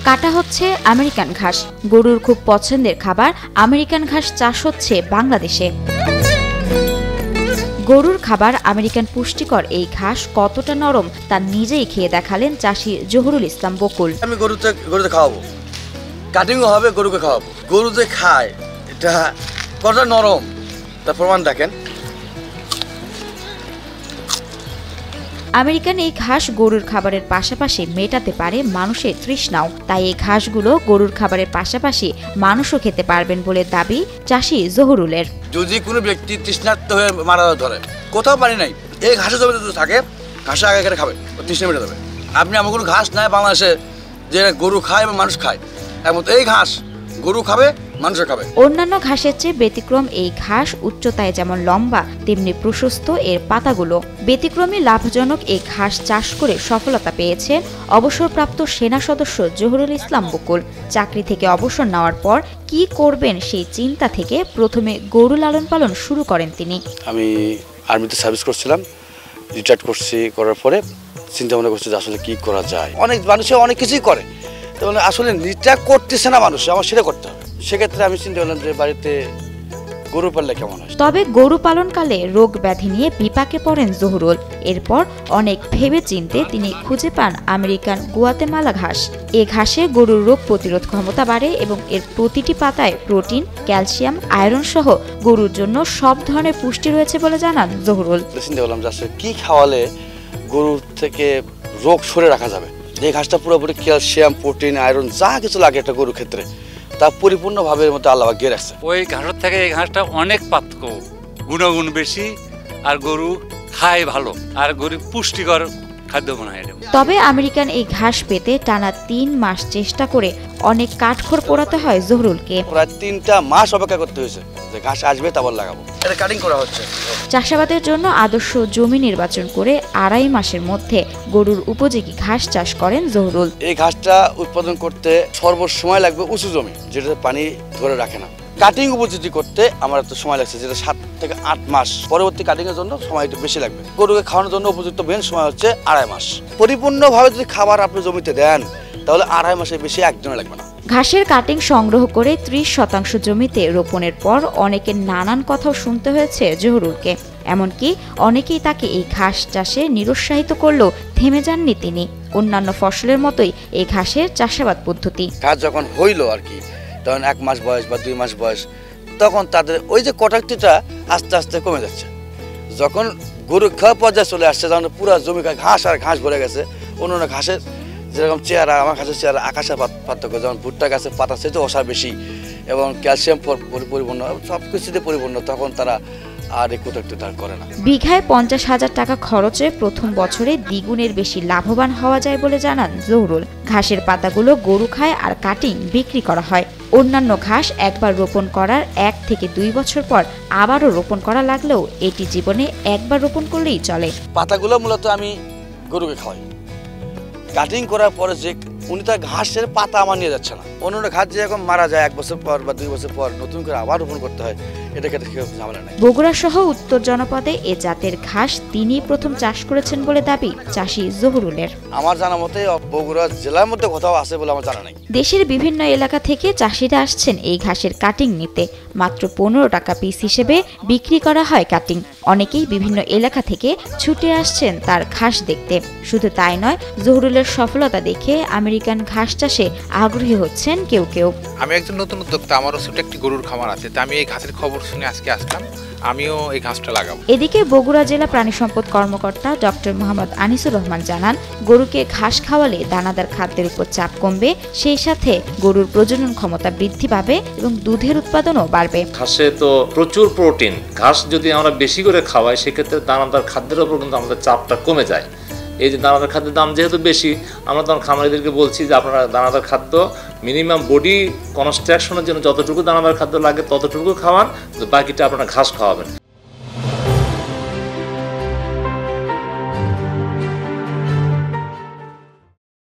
কাটা হচ্ছে আমেরিকান ঘাস। গরুর খুব পছন্দের খাবার আমেরিকান ঘাস চাষ হচ্ছে বাংলাদেশে। গরুর খাবার আমেরিকান পুষ্টিকর এই ঘাস কতটা নরম তা নিজেই খেয়ে দেখালেন চাষি জহুরুল ইসলাম বকুল। আমি গরুতে খাওয়াবো, কাটিংও হবে, গরুকে খাওয়াবো। গরু যে খায় এটা কতটা নরম তার প্রমাণ দেখেন। আমেরিকান এই ঘাস গরুর খাবারের পাশাপাশি মেটাতে পারে মানুষের তৃষ্ণাও। তাই এই ঘাসগুলো গরুর খাবারের পাশাপাশি মানুষও খেতে পারবেন বলে দাবি চাষি জহুরুলের। যদি কোনো ব্যক্তি তৃষ্ণার্ত হয়ে মারা ধরে, কোথাও পানি নাই, এই ঘাসের জমিতে যদি থাকে, ঘাসে আগে করে খাবে, তৃষ্ণা মেটে দেবে। আপনি আমার কোনো ঘাস নাই বাংলাদেশে যে গরু খায় এবং মানুষ খায়, এমন এই ঘাস গরু খাবে, মানুষও খাবে। অন্যান্য ঘাসের চেয়ে ব্যতিক্রম এই ঘাস উচ্চতায় যেমন লম্বা তেমনি প্রশস্ত এর পাতাগুলো। ব্যতিক্রমী লাভজনক এই ঘাস চাষ করে সফলতা পেয়েছেন অবসরপ্রাপ্ত সেনা সদস্য জহুরুল ইসলাম বকুল। চাকরি থেকে অবসর নেওয়ার পর কি করবেন সেই চিন্তা থেকে প্রথমে গরু লালন পালন শুরু করেন তিনি। আমি আর্মিতে সার্ভিস করছিলাম, রিটায়ার্ড করছি, করার পরে চিন্তা ভাবনা করছি যে আসলে কি করা যায়। অনেক মানুষে অনেক কিছুই করে, তাহলে আসলে রিটায়ার করতেছে না মানুষ, আমার সেটা করতে হবে। সেক্ষেত্রে আমি চিন্তা করলাম যে বাড়িতে গরু পাললে কেমন হয়। তবে গরু পালনকালে রোগ ব্যাধি নিয়ে বিপাকে পড়েন জহুরুল। এরপর অনেক ভেবে চিন্তে তিনি খুঁজে পান আমেরিকান গুয়াতেমালা ঘাস। এ ঘাসে গরুর রোগ প্রতিরোধ ক্ষমতা বাড়ে এবং এর প্রতিটি পাতায় প্রোটিন, ক্যালসিয়াম, আয়রন সহ গরুর জন্য সব ধরনের পুষ্টি রয়েছে বলে জানান জহুরুল। চিন্তা করলাম যে আসলে কি খাওয়ালে গরুর থেকে রোগ সরে রাখা যাবে। যে ঘাসটা পুরোপুরি ক্যালসিয়াম, প্রোটিন, আয়রন যা কিছু লাগে একটা গরুর ক্ষেত্রে তা পরিপূর্ণভাবে এর মধ্যে আল্লাহ গিয়ে রাখছে। ওই ঘাসের থেকে এই ঘাসটা অনেক পার্থক্য, গুণগুণ বেশি, আর গরু খায় ভালো, আর গরু পুষ্টিকর খাদ্য মনে হয়। তবে আমেরিকান এই ঘাস পেতে টানা 3 মাস চেষ্টা করে অনেক কাঠখড় পোড়াতে হয় জহুরুলকে। প্রায় 3টা মাস অপেক্ষা করতে হয়েছে যে ঘাস আসবে তারপর লাগাবো। এটা কাটিং করা হচ্ছে। চাষাবাদের জন্য আদর্শ জমি নির্বাচন করে 2.5 মাসের মধ্যে গরুর উপযোগী ঘাস চাষ করেন জহুরুল। এই ঘাসটা উৎপাদন করতে সর্বসময় লাগবে উঁচু জমি, যেটা পানি ধরে রাখে না। কাটিং উপযোগী করতে আমার তো সময় লাগছে, যেটা 7 থেকে 8 মাস। পরবর্তী কাটিং এর জন্য সময় একটু বেশি লাগবে। গরুকে খাওয়ানোর জন্য উপযুক্ত মেন সময় হচ্ছে 2.5 মাস। পরিপূর্ণভাবে যদি খাবার আপনি জমিতে দেন তাহলে 2.5 মাসের বেশি একদিনও লাগবে না। ঘাসের কাটিং সংগ্রহ করে 30% জমিতে রোপণের পর অনেকের নানান কথাও শুনতে হয়েছে জহুরুলকে। এমনকি অনেকেই তাকে এই ঘাস চাষে নিরুৎসাহিত করলেও থেমে যাননি তিনি। অন্যান্য ফসলের মতোই এই ঘাসের চাষাবাদ পদ্ধতি। ঘাস যখন হইলো আর কি, তখন 1 মাস বয়স বা 2 মাস বয়স, তখন তাদের ওই যে কটাক্তিটা আস্তে আস্তে কমে যাচ্ছে। যখন গরু খাওয়া পর্যায়ে চলে আসছে, যখন পুরো জমি ঘাস আর ঘাস ভরে গেছে, অন্য ঘাসের যেরকম চেহারা, আমার ঘাসের চেহারা আকাশের পার্থক্য। যেমন ভুট্টা গাছের পাতা সেটা ওষা বেশি এবং ক্যালসিয়াম পরিপূর্ণ, সব কিছুতে পরিপূর্ণ, তখন তারা আর এই কটাক্তিটা করে না। বিঘায় 50,000 টাকা খরচে প্রথম বছরে দ্বিগুণের বেশি লাভবান হওয়া যায় বলে জানান জহুরুল। ঘাসের পাতাগুলো গরু খায় আর কাটিং বিক্রি করা হয়। অন্যান্য ঘাস একবার রোপণ করার 1 থেকে 2 বছর পর আবারও রোপণ করা লাগলেও এটি জীবনে একবার রোপণ করলেই চলে। পাতাগুলো মূলত আমি গরুকে খাওয়াই। কাটিং করার পরে যে উনি তার ঘাসের পাতা আমার নিয়ে যাচ্ছে না। অন্য ঘাস যে এখন মারা যায় 1 বছর পর বা 2 বছর পর নতুন করে আবার রোপণ করতে হয়, এটা ক্ষেত্রে ঝামেলা নেই। বগুড়া সহ উত্তর জনপদে এ জাতের ঘাস তিনিই প্রথম চাষ করেছেন বলে দাবি চাষি জহুরুলের। আমার জানা মতে বগুড়া জেলার মধ্যে কোথাও আছে বলে আমার জানা নেই। দেশের বিভিন্ন এলাকা থেকে চাষিরা আসছেন এই ঘাসের কাটিং নিতে। মাত্র 15 টাকা পিস হিসেবে বিক্রি করা হয় কাটিং। অনেকেই বিভিন্ন এলাকা থেকে ছুটে আসছেন তার ঘাস দেখতে। শুধু তাই নয়, জহুরুলের সফলতা দেখে আমেরিকান ঘাস চাষে আগ্রহী হচ্ছেন কেউ কেউ। আমি একজন নতুন উদ্যোক্তা, আমারও ছোট একটি গরুর খামার আছে, তা আমি এই ঘাসের খবর শুনে আজকে আসলাম, আমিও এই ঘাসটা লাগাবো। এদিকে বগুড়া জেলা প্রাণী সম্পদ কর্মকর্তা ডক্টর মোহাম্মদ আনিসুর রহমান জানান, গরুকে ঘাস খাওয়ালে দানাদার খাদ্যের উপর চাপ কমবে, সেই সাথে গরুর প্রজনন ক্ষমতা বৃদ্ধি পাবে এবং দুধের উৎপাদনও বাড়বে। ঘাসে তো প্রচুর প্রোটিন, ঘাস যদি আমরা বেশি করে খাওয়াই সেক্ষেত্রে দানাদার খাদ্যের উপর কিন্তু আমাদের চাপটা কমে যায়। এই যে দানাদার খাদ্যের দাম যেহেতু বেশি, আমরা তখন খামারিদেরকে বলছি যে আপনারা দানাদার খাদ্য মিনিমাম বডি কনস্ট্রাকশনের জন্য যতটুকু দানাদার খাদ্য লাগে ততটুকু খাওয়ান, বাকিটা আপনারা ঘাস খাওয়াবেন।